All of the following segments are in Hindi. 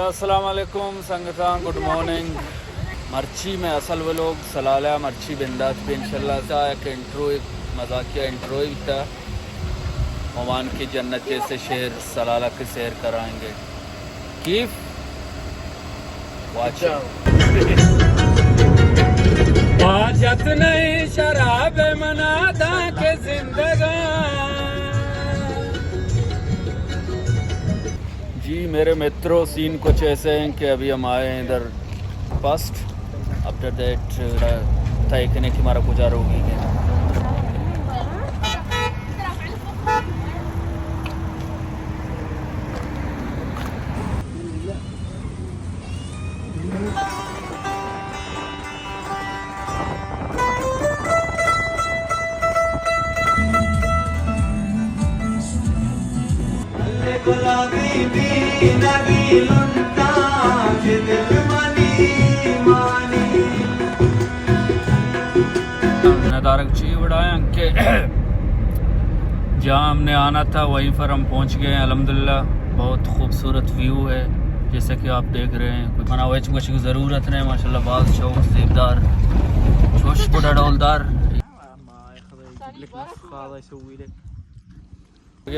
अस्सलाम वालेकुम संगतान, गुड मॉर्निंग। मर्ची में असल वो लोग सलाला मर्ची बिंदात पे इंशाल्लाह सा एक इंट्रो, एक मजाकिया इंट्रो ही था। ओमान की जन्नत जैसे शहर सलाला की सैर कराएंगे। कीफ वाच वाजत नहीं शराब मनादा के जिंदगान। जी मेरे मित्रों, सीन कुछ ऐसे हैं कि अभी हम आए हैं इधर फर्स्ट, आफ्टर दैट तय करने की हमारा गुजार होगी है। नदारक ची बढ़ाए के जहाँ हमने आना था वहीं पर हम पहुँच गए हैं अल्हम्दुलिल्लाह। बहुत खूबसूरत व्यू है जैसे कि आप देख रहे हैं। कुछ मना वेच कुछ की ज़रूरत नहीं, माशाल्लाह बाल शौक जेबदार छोश बुढ़ा डोलदार।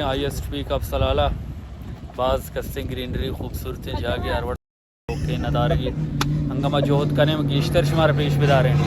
हाईएस्ट पीक ऑफ सलाला बाज़ कस्ते ग्रीनरी खूबसूरती जागे हर ओके नदारगी हंगामा जोहद करने में गिश्तर शुमार पेश बिदार हैं।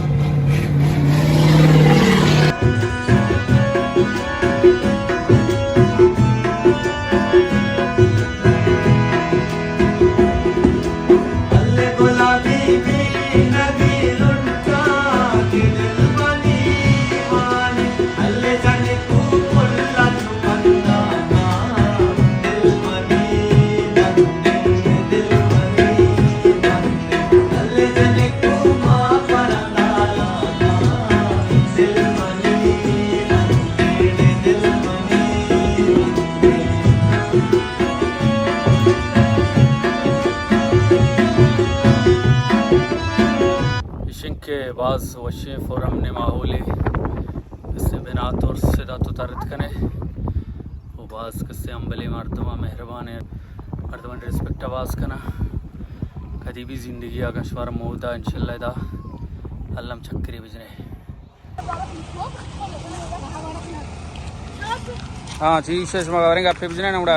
के बाज़ वशे फ़ोरम ने माहौल इससे बिना तौर से दातो तारत कने वो बाज़ कस्से अम्बले मर्तबा मेहरबान है मर्तबा रिस्पेक्ट आवाज़ कना कभी भी ज़िंदगी आगशवार मौदा इंशाल्लाह दा अल्लाह चक्री बिजने। हाँ जी शेष मगारेंगे आप बिजने ना उड़ा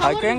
हाइकिंग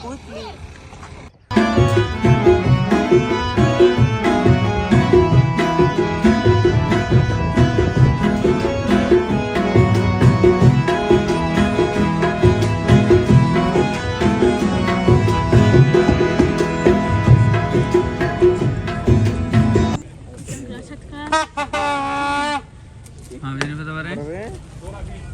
quickly हाँ मेरे बता रहे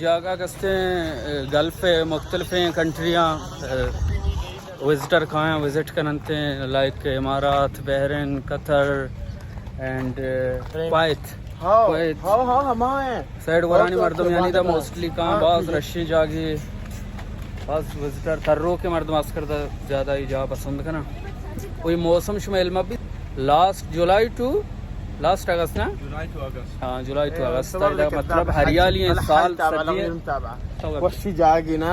जगह कस्ते गल्फ है मुख्तलिफ कंट्रियाँ विजिटर कहाँ विजिट करते हैं लाइक इमारात, बहरीन, कतर एंड कुवैत। हाँ माँ साइड वरानी मर्दम यानी था मोस्टली कहाँ बास रशी जागी बास विजिटर थर्रो के मर्दम आस्कर ज़्यादा ही जा पसंद करना। कोई मौसम शुमेल में भी लास्ट जुलाई टू लास्ट अगस्त ना हाँ जुलाई टू अगस्त मतलब हरियाली है साल वशी जागी ना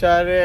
चारे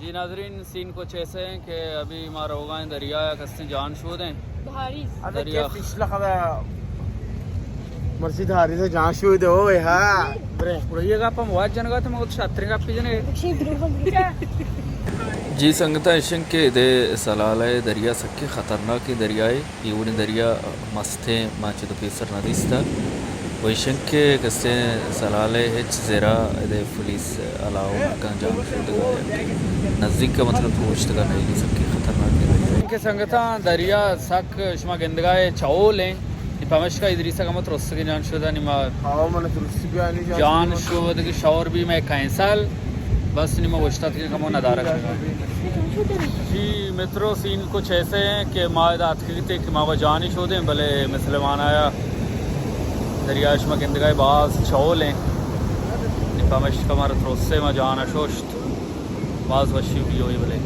जी नाजरीन सीन कुछ ऐसे हैं कि अभी हमारा होगा दरिया कस्ते जान शोध हैं दरिया मस्जिद हारी से जहाँ शूद हो हाँ उड़िएगा आप वाज जनगा तो मैं छात्रे का पिजने जी संगता इशंक के दे सलाले दरिया सक्के ख़तरनाक दरियाए ये उन्हें दरिया मस्ते माचे तो पेसर नदीस था वो इशंक के कस्ते सलाले हिच ज़रा दे पुलिस अलाव का जाम शुद्ध नज़दीक का मतलब पूछते का नहीं सक्के ख़तरनाक दरिया के संगता दरिया सक शुमा गंदगाए चावल हैं Pamashka Idrisa kamat rossaki Jan Shuda nima Hava mana turisi bir ani Jan Shuda ki shower भी मैं कैंसल बस निमा वस्ता के कमो नदारा करेगा जी मित्रों सीन कुछ ऐसे हैं कि मायदात के थे कि मावा जान ही शोधे भले मुसलमान आया दरियाश में गंदगाई बाज चौल हैं निपामश कमर रोसे में जान अशोष्ट बाज वशी भी हुई भले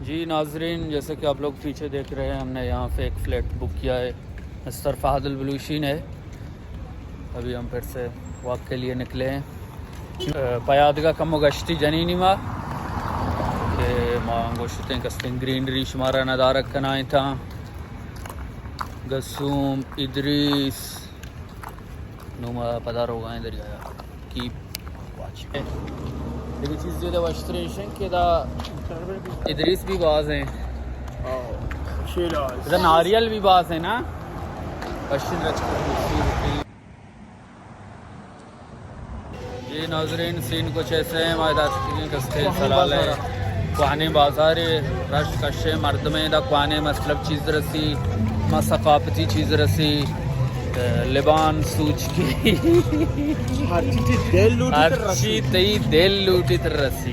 जी नाजरीन जैसे कि आप लोग पीछे देख रहे हैं हमने यहाँ पे एक फ्लैट बुक किया है मिस्टर फादिल बलूशीन है अभी हम फिर से वॉक के लिए निकले हैं पयादगा कम गश्ती जनीनी माँ के मांगोशतें कस्तिंग ग्रीनरी शुमारा नदारक कनाई था गसूम इदरीस नुमा पदार होगा इधर आया की वाच लेकिन चीज़ जो है वस्त्रेशन के दा इदरीस भी बाज हैं इधर नारियल भी बाज है ना पश्चिम ये नाजरीन सीन कुछ ऐसे हैं मायदात कस्ते सलाल है कुआने बाजार रश कशे मर्द में दा कुआने मतलब चीज़ रसी मा सकाफती चीज़ रसी लिबान सूच की हर चीज दिल लूटी तर रसी